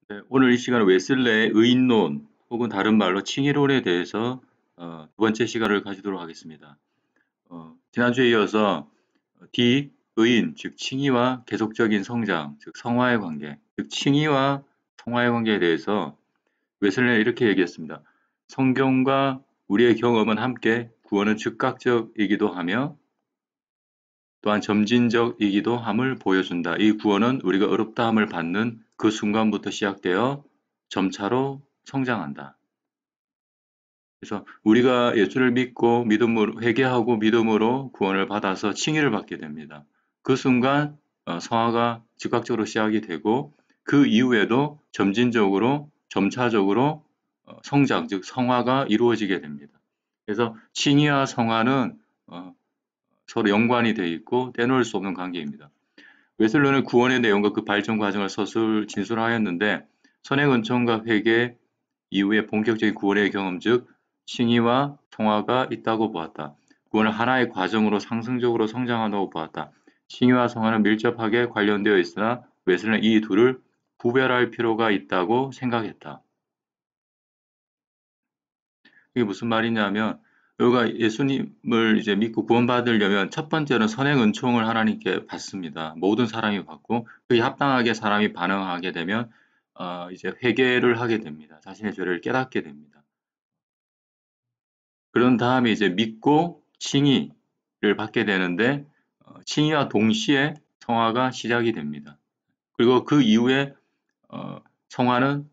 네, 오늘 이 시간은 웨슬레의 의인론 혹은 다른 말로 칭의론에 대해서 두 번째 시간을 가지도록 하겠습니다. 지난주에 이어서 D, 의인, 즉 칭의와 계속적인 성장, 즉 성화의 관계, 즉 칭의와 성화의 관계에 대해서 웨슬레는 이렇게 얘기했습니다. 성경과 우리의 경험은 함께 구원은 즉각적이기도 하며 또한 점진적이기도 함을 보여준다. 이 구원은 우리가 어렵다함을 받는 그 순간부터 시작되어 점차로 성장한다. 그래서 우리가 예수를 믿고 믿음으로 회개하고 믿음으로 구원을 받아서 칭의를 받게 됩니다. 그 순간 성화가 즉각적으로 시작이 되고 그 이후에도 점진적으로 점차적으로 성장 즉 성화가 이루어지게 됩니다. 그래서 칭의와 성화는 서로 연관이 되어 있고 떼놓을 수 없는 관계입니다. 웨슬러는 구원의 내용과 그 발전 과정을 진술하였는데 선행 은총과 회개 이후에 본격적인 구원의 경험 즉 칭의와 성화가 있다고 보았다. 구원을 하나의 과정으로 상승적으로 성장한다고 보았다. 칭의와 성화는 밀접하게 관련되어 있으나 웨슬러는 이 둘을 구별할 필요가 있다고 생각했다. 이게 무슨 말이냐면 우리가 예수님을 이제 믿고 구원받으려면 첫 번째는 선행 은총을 하나님께 받습니다. 모든 사람이 받고 그에 합당하게 사람이 반응하게 되면 이제 회개를 하게 됩니다. 자신의 죄를 깨닫게 됩니다. 그런 다음에 이제 믿고 칭의를 받게 되는데 칭의와 동시에 성화가 시작이 됩니다. 그리고 그 이후에 성화는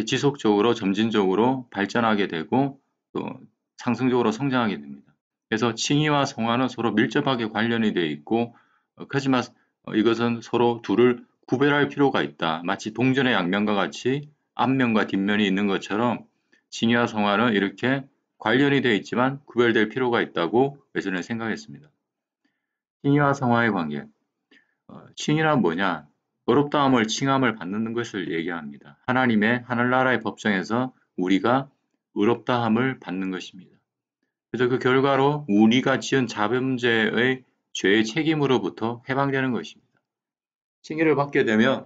지속적으로 점진적으로 발전하게 되고 또 상승적으로 성장하게 됩니다. 그래서 칭의와 성화는 서로 밀접하게 관련이 되어 있고 하지만 이것은 서로 둘을 구별할 필요가 있다. 마치 동전의 양면과 같이 앞면과 뒷면이 있는 것처럼 칭의와 성화는 이렇게 관련이 되어 있지만 구별될 필요가 있다고 예전에 생각했습니다. 칭의와 성화의 관계. 칭의란 뭐냐? 어렵다함을 칭함을 받는 것을 얘기합니다. 하나님의 하늘나라의 법정에서 우리가 의롭다함을 받는 것입니다. 그래서 그 결과로 우리가 지은 자범죄의 죄의 책임으로부터 해방되는 것입니다. 칭의를 받게 되면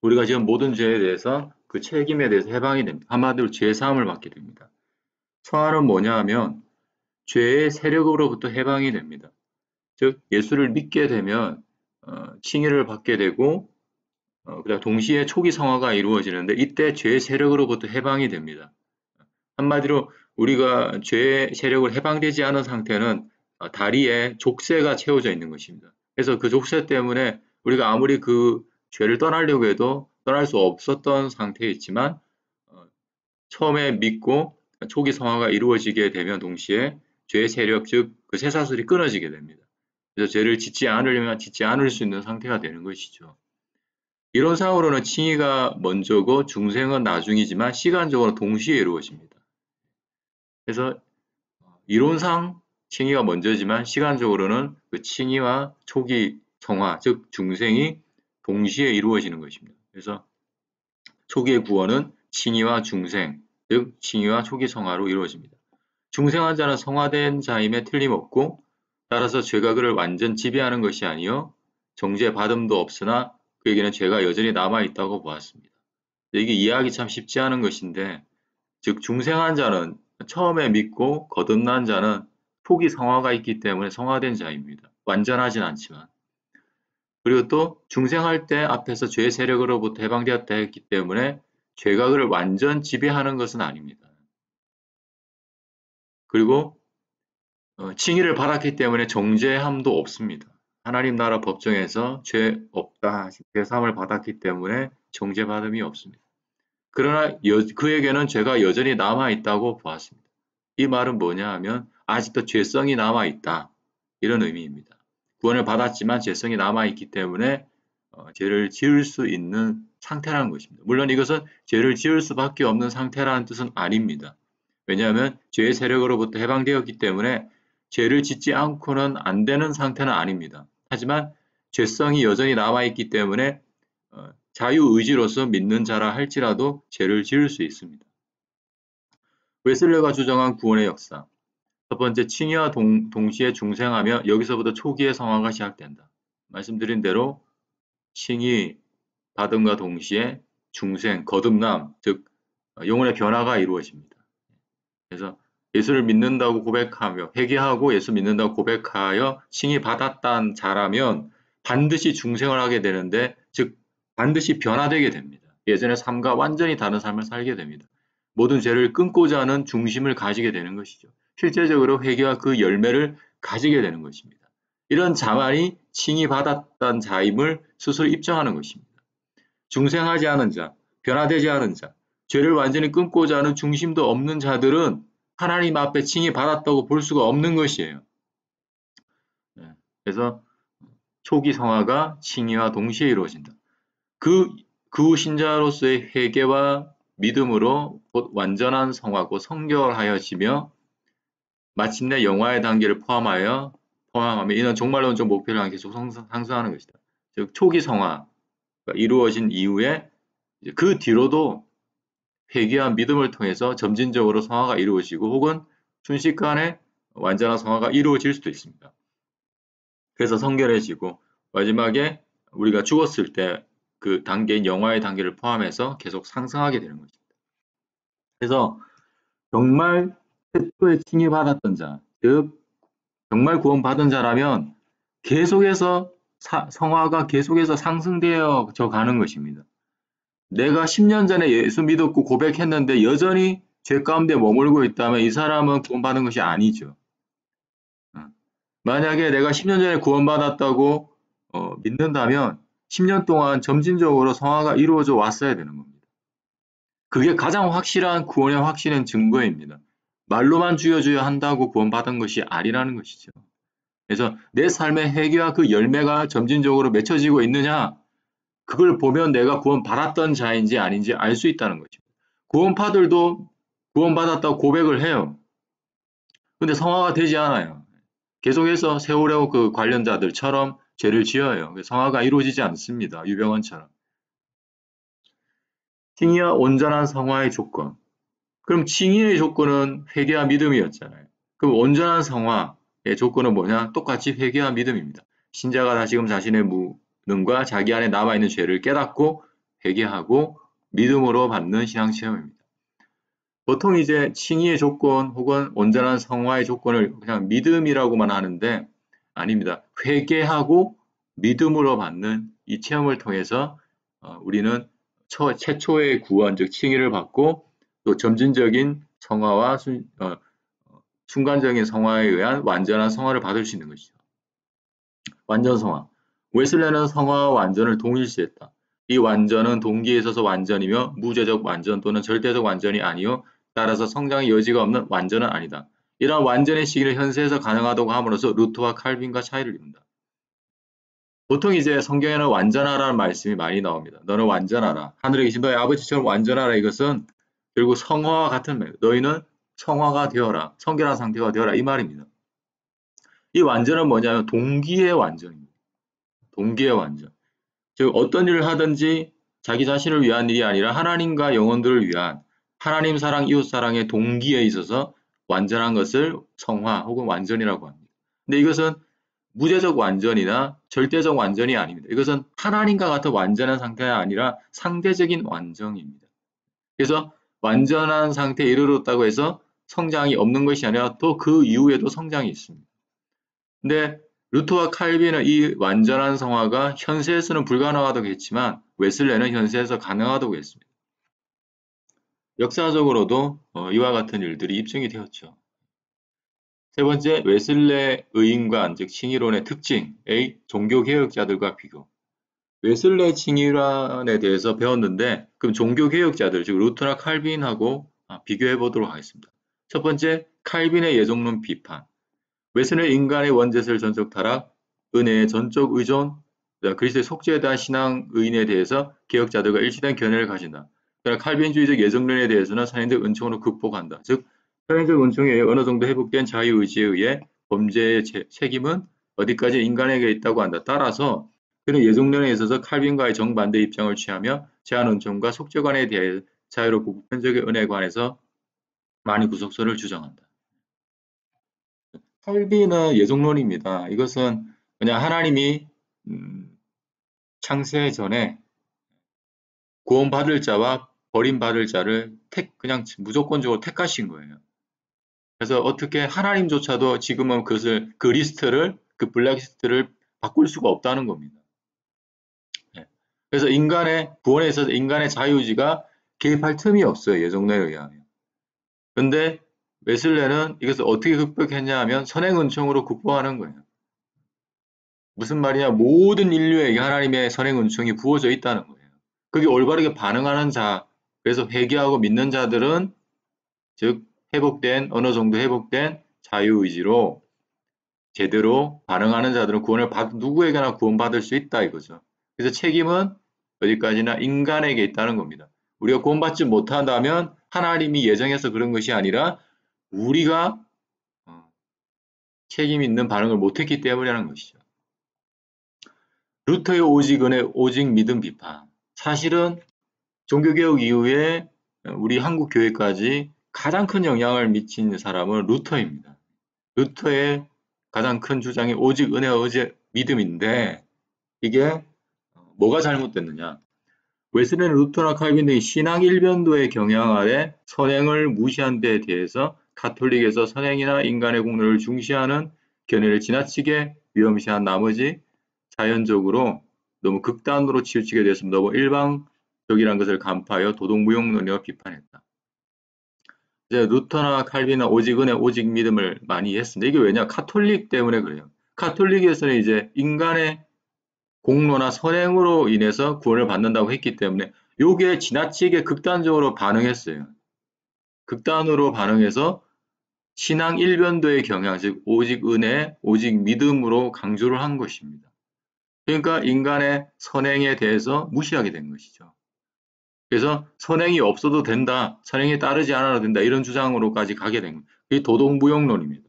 우리가 지은 모든 죄에 대해서 그 책임에 대해서 해방이 됩니다. 한마디로 죄 사함을 받게 됩니다. 성화는 뭐냐 하면 죄의 세력으로부터 해방이 됩니다. 즉 예수를 믿게 되면 칭의를 받게 되고 그다음 동시에 초기 성화가 이루어지는데 이때 죄의 세력으로부터 해방이 됩니다. 한마디로 우리가 죄의 세력을 해방되지 않은 상태는 다리에 족쇄가 채워져 있는 것입니다. 그래서 그 족쇄 때문에 우리가 아무리 그 죄를 떠나려고 해도 떠날 수 없었던 상태에 있지만 처음에 믿고 초기 성화가 이루어지게 되면 동시에 죄의 세력 즉 그 쇠사슬이 끊어지게 됩니다. 그래서 죄를 짓지 않으려면 짓지 않을 수 있는 상태가 되는 것이죠. 이론상으로는 칭의가 먼저고 중생은 나중이지만 시간적으로 동시에 이루어집니다. 그래서 이론상 칭의가 먼저지만 시간적으로는 그 칭의와 초기 성화, 즉 중생이 동시에 이루어지는 것입니다. 그래서 초기의 구원은 칭의와 중생, 즉 칭의와 초기 성화로 이루어집니다. 중생한 자는 성화된 자임에 틀림없고 따라서 죄가 그를 완전 지배하는 것이 아니요 정죄받음도 없으나 그에게는 죄가 여전히 남아있다고 보았습니다. 이게 이해하기 참 쉽지 않은 것인데 즉 중생한 자는 처음에 믿고 거듭난 자는 초기 성화가 있기 때문에 성화된 자입니다. 완전하진 않지만 그리고 또 중생할 때 앞에서 죄 세력으로부터 해방되었다 했기 때문에 죄가 그를 완전 지배하는 것은 아닙니다. 그리고 칭의를 받았기 때문에 정죄함도 없습니다. 하나님 나라 법정에서 죄 없다, 죄 사함을 받았기 때문에 정죄받음이 없습니다. 그러나 그에게는 죄가 여전히 남아있다고 보았습니다. 이 말은 뭐냐 하면 아직도 죄성이 남아있다. 이런 의미입니다. 구원을 받았지만 죄성이 남아있기 때문에 죄를 지을 수 있는 상태라는 것입니다. 물론 이것은 죄를 지을 수밖에 없는 상태라는 뜻은 아닙니다. 왜냐하면 죄의 세력으로부터 해방되었기 때문에 죄를 짓지 않고는 안 되는 상태는 아닙니다. 하지만 죄성이 여전히 남아있기 때문에 자유의지로서 믿는 자라 할지라도 죄를 지을 수 있습니다. 웨슬레가 주장한 구원의 역사. 첫 번째, 칭의와 동시에 중생하며 여기서부터 초기의 성화가 시작된다. 말씀드린 대로 칭의 받음과 동시에 중생, 거듭남, 즉 영혼의 변화가 이루어집니다. 그래서 예수를 믿는다고 고백하며 회개하고 예수 믿는다고 고백하여 칭의 받았다는 자라면 반드시 중생을 하게 되는데, 즉 반드시 변화되게 됩니다. 예전의 삶과 완전히 다른 삶을 살게 됩니다. 모든 죄를 끊고자 하는 중심을 가지게 되는 것이죠. 실제적으로 회개와 그 열매를 가지게 되는 것입니다. 이런 자만이 칭의 받았다는 자임을 스스로 입증하는 것입니다. 중생하지 않은 자, 변화되지 않은 자, 죄를 완전히 끊고자 하는 중심도 없는 자들은 하나님 앞에 칭의 받았다고 볼 수가 없는 것이에요. 그래서 초기 성화가 칭의와 동시에 이루어진다. 그 신자로서의 회개와 믿음으로 곧 완전한 성화고 성결하여지며 마침내 영화의 단계를 포함하며 이는 정말로 좀 목표를 향해 계속 상승하는 것이다. 즉 초기 성화가 이루어진 이후에 그 뒤로도 회개와 믿음을 통해서 점진적으로 성화가 이루어지고 혹은 순식간에 완전한 성화가 이루어질 수도 있습니다. 그래서 성결해지고 마지막에 우리가 죽었을 때 그 단계인 영화의 단계를 포함해서 계속 상승하게 되는 것입니다. 그래서 정말 최초에 칭의받았던 자, 즉 정말 구원받은 자라면 계속해서 성화가 계속해서 상승되어져 가는 것입니다. 내가 10년 전에 예수 믿었고 고백했는데 여전히 죄 가운데 머물고 있다면 이 사람은 구원받은 것이 아니죠. 만약에 내가 10년 전에 구원받았다고 믿는다면 10년 동안 점진적으로 성화가 이루어져 왔어야 되는 겁니다. 그게 가장 확실한 구원의 확신의 증거입니다. 말로만 주여 한다고 구원받은 것이 아니라는 것이죠. 그래서 내 삶의 회개와 그 열매가 점진적으로 맺혀지고 있느냐, 그걸 보면 내가 구원받았던 자인지 아닌지 알 수 있다는 거죠. 구원파들도 구원받았다고 고백을 해요. 근데 성화가 되지 않아요. 계속해서 세월호 그 관련자들처럼 죄를 지어요. 성화가 이루어지지 않습니다. 유병헌처럼. 칭의와 온전한 성화의 조건. 그럼 칭의의 조건은 회개와 믿음이었잖아요. 그럼 온전한 성화의 조건은 뭐냐? 똑같이 회개와 믿음입니다. 신자가 다시금 자신의 무능과 자기 안에 남아있는 죄를 깨닫고 회개하고 믿음으로 받는 신앙 체험입니다. 보통 이제 칭의의 조건 혹은 온전한 성화의 조건을 그냥 믿음이라고만 하는데 아닙니다. 회개하고 믿음으로 받는 이 체험을 통해서 우리는 최초의 구원, 즉 칭의를 받고 또 점진적인 성화와 순간적인 성화에 의한 완전한 성화를 받을 수 있는 것이죠. 완전 성화. 웨슬레는 성화와 완전을 동일시했다. 이 완전은 동기에 있어서 완전이며 무죄적 완전 또는 절대적 완전이 아니요 따라서 성장의 여지가 없는 완전은 아니다. 이러한 완전의 시기를 현세에서 가능하다고 함으로써 루터와 칼빈과 차이를 이룬다. 보통 이제 성경에는 완전하라는 말씀이 많이 나옵니다. 너는 완전하라. 하늘에 계신 너의 아버지처럼 완전하라. 이것은 결국 성화와 같은 말. 너희는 성화가 되어라. 성결한 상태가 되어라. 이 말입니다. 이 완전은 뭐냐면 동기의 완전입니다. 동기의 완전. 즉 어떤 일을 하든지 자기 자신을 위한 일이 아니라 하나님과 영혼들을 위한 하나님 사랑, 이웃 사랑의 동기에 있어서 완전한 것을 성화 혹은 완전이라고 합니다. 근데 이것은 무죄적 완전이나 절대적 완전이 아닙니다. 이것은 하나님과 같은 완전한 상태가 아니라 상대적인 완전입니다. 그래서 완전한 상태에 이르렀다고 해서 성장이 없는 것이 아니라 또 그 이후에도 성장이 있습니다. 근데 루터와 칼빈은 이 완전한 성화가 현세에서는 불가능하다고 했지만 웨슬레는 현세에서 가능하다고 했습니다. 역사적으로도 이와 같은 일들이 입증이 되었죠. 세 번째, 웨슬레 의인관, 즉 칭의론의 특징의 종교개혁자들과 비교. 웨슬레 칭의론에 대해서 배웠는데 그럼 종교개혁자들, 즉 루터나 칼빈하고 비교해 보도록 하겠습니다. 첫 번째, 칼빈의 예정론 비판. 웨슬레 인간의 원죄설 전적 타락, 은혜의 전적 의존, 그리스도의 속죄에 대한 신앙 의인에 대해서 개혁자들과 일치된 견해를 가진다. 그러나 칼빈주의적 예정론에 대해서는 선행적 은총으로 극복한다. 즉 선행적 은총에 의해 어느 정도 회복된 자유의지에 의해 범죄의 책임은 어디까지 인간에게 있다고 한다. 따라서 그는 예정론에 있어서 칼빈과의 정반대 입장을 취하며 제한 은총과 속죄관에 대해 자유롭고 보편적인 은혜에 관해서 많은 구속설을 주장한다. 칼빈은 예정론입니다. 이것은 그냥 하나님이 창세 전에 구원받을 자와 버림받을 자를 그냥 무조건적으로 택하신 거예요. 그래서 어떻게 하나님조차도 지금은 그 리스트를, 그 블랙리스트를 바꿀 수가 없다는 겁니다. 예. 그래서 인간의 구원에 있어서 인간의 자유의지가 개입할 틈이 없어요. 예정론에 의하면. 근데 웨슬레는 이것을 어떻게 극복했냐 하면 선행은총으로 극복하는 거예요. 무슨 말이냐? 모든 인류에게 하나님의 선행은총이 부어져 있다는 거예요. 그게 올바르게 반응하는 자, 그래서 회개하고 믿는 자들은 즉 어느 정도 회복된 자유의지로 제대로 반응하는 자들은 누구에게나 구원받을 수 있다 이거죠. 그래서 책임은 어디까지나 인간에게 있다는 겁니다. 우리가 구원받지 못한다면 하나님이 예정해서 그런 것이 아니라 우리가 책임 있는 반응을 못했기 때문이라는 것이죠. 루터의 오직 은혜, 오직 믿음 비판. 사실은 종교개혁 이후에 우리 한국 교회까지 가장 큰 영향을 미친 사람은 루터입니다. 루터의 가장 큰 주장이 오직 은혜와 오직 믿음인데 이게 뭐가 잘못됐느냐? 웨슬레는 루터나 칼빈 등이 신앙 일변도의 경향 아래 선행을 무시한 데에 대해서 가톨릭에서 선행이나 인간의 공로를 중시하는 견해를 지나치게 위험시한 나머지 자연적으로 너무 극단으로 치우치게 되었으면 너무 일방적이라는 것을 간파하여 도덕무용론이라 비판했다. 이제 루터나 칼빈은 오직 은혜, 오직 믿음을 많이 했습니다. 이게 왜냐? 카톨릭 때문에 그래요. 카톨릭에서는 이제 인간의 공로나 선행으로 인해서 구원을 받는다고 했기 때문에 요게 지나치게 극단적으로 반응했어요. 극단으로 반응해서 신앙 일변도의 경향, 즉 오직 은혜, 오직 믿음으로 강조를 한 것입니다. 그러니까 인간의 선행에 대해서 무시하게 된 것이죠. 그래서 선행이 없어도 된다, 선행에 따르지 않아도 된다 이런 주장으로까지 가게 된 거예요. 이게 도덕무용론입니다.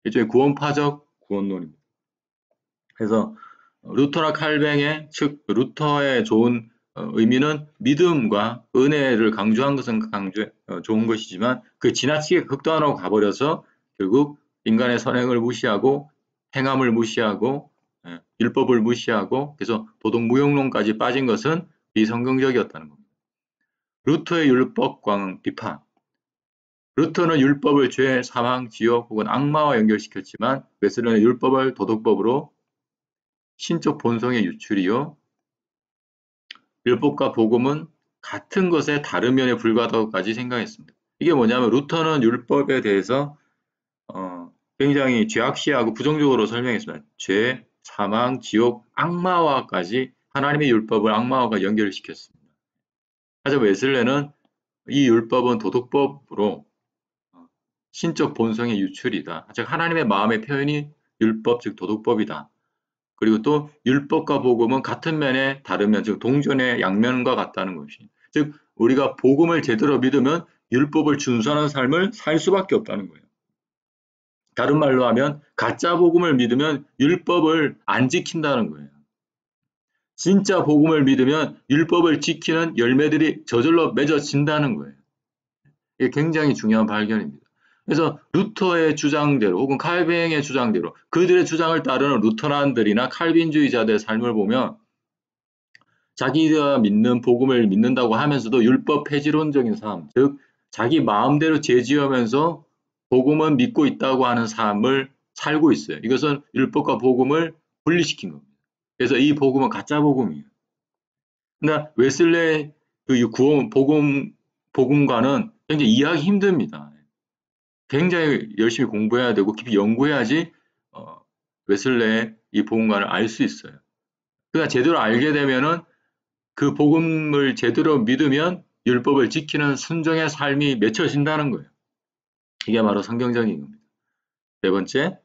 일종의 구원파적 구원론입니다. 그래서 루터나 칼뱅의 즉 루터의 좋은 의미는 믿음과 은혜를 강조한 것은 좋은 것이지만 그 지나치게 극단으로 가버려서 결국 인간의 선행을 무시하고 행함을 무시하고 율법을 무시하고 그래서 도덕무용론까지 빠진 것은 비성경적이었다는 겁니다. 루터의 율법광 비판. 루터는 율법을 죄, 사망, 지옥 혹은 악마와 연결시켰지만 웨슬레는 율법을 도덕법으로 신적 본성의 유출이요. 율법과 복음은 같은 것의 다른 면에 불과하다고까지 생각했습니다. 이게 뭐냐면 루터는 율법에 대해서 굉장히 죄악시하고 부정적으로 설명했습니다. 죄, 사망, 지옥, 악마와까지 하나님의 율법을 악마와 연결시켰습니다. 하지만 웨슬레는 이 율법은 도덕법으로 신적 본성의 유출이다. 즉 하나님의 마음의 표현이 율법 즉 도덕법이다. 그리고 또 율법과 복음은 같은 면에 다른 면, 즉 동전의 양면과 같다는 것이. 즉 우리가 복음을 제대로 믿으면 율법을 준수하는 삶을 살 수밖에 없다는 거예요. 다른 말로 하면 가짜 복음을 믿으면 율법을 안 지킨다는 거예요. 진짜 복음을 믿으면 율법을 지키는 열매들이 저절로 맺어진다는 거예요. 이게 굉장히 중요한 발견입니다. 그래서 루터의 주장대로 혹은 칼뱅의 주장대로 그들의 주장을 따르는 루터란들이나 칼빈주의자들의 삶을 보면 자기가 믿는 복음을 믿는다고 하면서도 율법 폐지론적인 삶, 즉 자기 마음대로 죄지으면서 복음은 믿고 있다고 하는 삶을 살고 있어요. 이것은 율법과 복음을 분리시킨 겁니다. 그래서 이 복음은 가짜 복음이에요. 그러나 웨슬레의 그 구원 복음과는 굉장히 이해하기 힘듭니다. 굉장히 열심히 공부해야 되고 깊이 연구해야지 웨슬레의 이 복음관을 알 수 있어요. 그러니까 제대로 알게 되면은 그 복음을 제대로 믿으면 율법을 지키는 순종의 삶이 맺혀진다는 거예요. 이게 바로 성경적인 겁니다. 네 번째,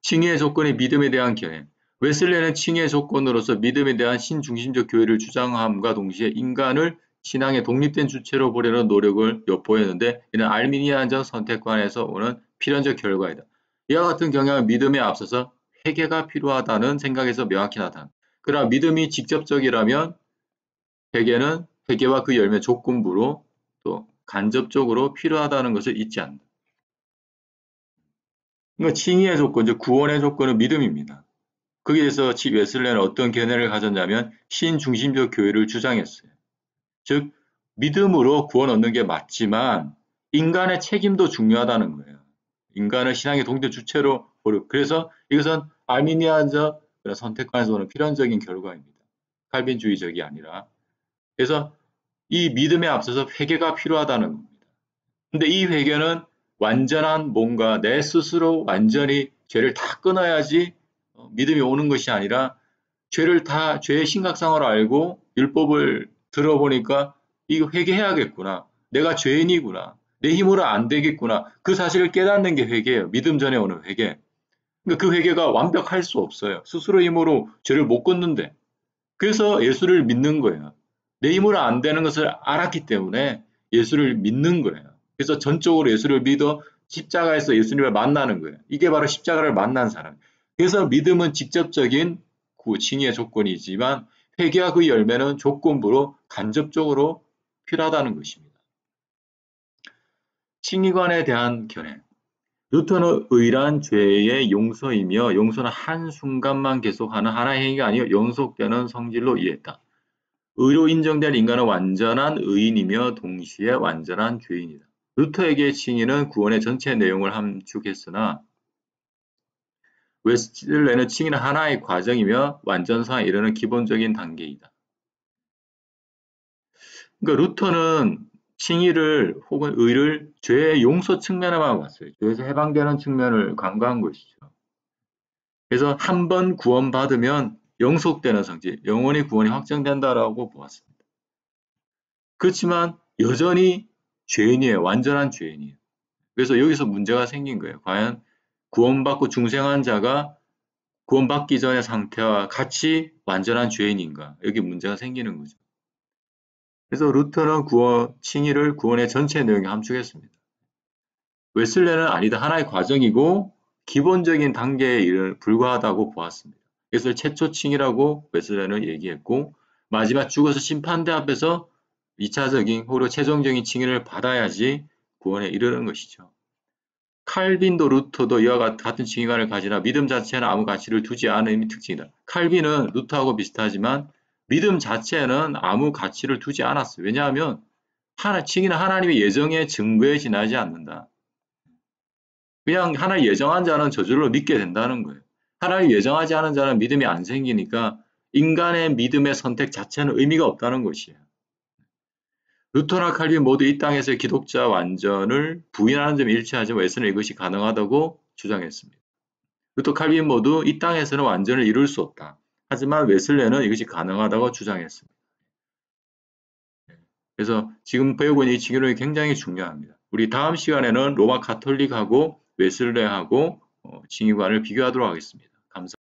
칭의의 조건이 믿음에 대한 견해. 웨슬레는 칭의의 조건으로서 믿음에 대한 신중심적 교회를 주장함과 동시에 인간을 신앙의 독립된 주체로 보려는 노력을 엿보였는데 이는 알미니안적 선택관에서 오는 필연적 결과이다. 이와 같은 경향은 믿음에 앞서서 회개가 필요하다는 생각에서 명확히 나타난다. 그러나 믿음이 직접적이라면 회개는 회개와 그 열매 조건부로 또 간접적으로 필요하다는 것을 잊지 않는다. 그러니까 칭의의 조건, 즉 구원의 조건은 믿음입니다. 거기에 대해서 웨슬레는 어떤 견해를 가졌냐면 신중심적 교회를 주장했어요. 즉 믿음으로 구원 얻는 게 맞지만 인간의 책임도 중요하다는 거예요. 인간을 신앙의 동대 주체로 그래서 이것은 아르미니안적 선택관에서 오는 필연적인 결과입니다. 칼빈주의적이 아니라. 그래서 이 믿음에 앞서서 회개가 필요하다는 겁니다. 근데 이 회개는 완전한 뭔가 내 스스로 완전히 죄를 다 끊어야지 믿음이 오는 것이 아니라 죄의 심각성을 알고 율법을 들어보니까 이거 회개해야겠구나. 내가 죄인이구나. 내 힘으로 안 되겠구나. 그 사실을 깨닫는 게 회개예요. 믿음 전에 오는 회개. 그러니까 그 회개가 완벽할 수 없어요. 스스로 힘으로 죄를 못 끊는데. 그래서 예수를 믿는 거예요. 내 힘으로 안 되는 것을 알았기 때문에 예수를 믿는 거예요. 그래서 전적으로 예수를 믿어 십자가에서 예수님을 만나는 거예요. 이게 바로 십자가를 만난 사람. 그래서 믿음은 직접적인 칭의의 조건이지만 회개와 그 열매는 조건부로 간접적으로 필요하다는 것입니다. 칭의관에 대한 견해. 루터는 의란 죄의 용서이며 용서는 한순간만 계속하는 하나의 행위가 아니요 연속되는 성질로 이해했다. 의로 인정된 인간은 완전한 의인이며 동시에 완전한 죄인이다. 루터에게 칭의는 구원의 전체 내용을 함축했으나 웨슬레는 칭의는 하나의 과정이며 완전성에 이르는 기본적인 단계이다. 그러니까 루터는 칭의를 혹은 의를 죄의 용서 측면에만 봤어요. 죄에서 해방되는 측면을 간과한 것이죠. 그래서 한 번 구원받으면 영속되는 성질, 영원히 구원이 확정된다라고 보았습니다. 그렇지만 여전히 죄인이에요. 완전한 죄인이에요. 그래서 여기서 문제가 생긴 거예요. 과연 구원받고 중생한 자가 구원받기 전의 상태와 같이 완전한 죄인인가? 여기 문제가 생기는 거죠. 그래서 루터는 칭의를 구원의 전체 내용에 함축했습니다. 웨슬레는 아니다. 하나의 과정이고 기본적인 단계에 불과하다고 보았습니다. 그래서 최초 칭의라고 웨슬레는 얘기했고 마지막 죽어서 심판대 앞에서 2차적인 혹은 최종적인 칭의를 받아야지 구원에 이르는 것이죠. 칼빈도 루터도 이와 같은 칭의관을 가지나 믿음 자체는 아무 가치를 두지 않음이 특징이다. 칼빈은 루터하고 비슷하지만 믿음 자체는 아무 가치를 두지 않았어요. 왜냐하면 칭의는 하나님의 예정의 증거에 지나지 않는다. 그냥 하나님 예정한 자는 저절로 믿게 된다는 거예요. 하나님 예정하지 않은 자는 믿음이 안 생기니까 인간의 믿음의 선택 자체는 의미가 없다는 것이에요. 루터나 칼빈 모두 이 땅에서의 기독자 완전을 부인하는 점이 일치하지만 웨슬레는 이것이 가능하다고 주장했습니다. 루터, 칼빈 모두 이 땅에서는 완전을 이룰 수 없다. 하지만 웨슬레는 이것이 가능하다고 주장했습니다. 그래서 지금 배우고 있는 이 칭의론이 굉장히 중요합니다. 우리 다음 시간에는 로마 가톨릭하고 웨슬레하고 칭의관을 비교하도록 하겠습니다. 감사합니다.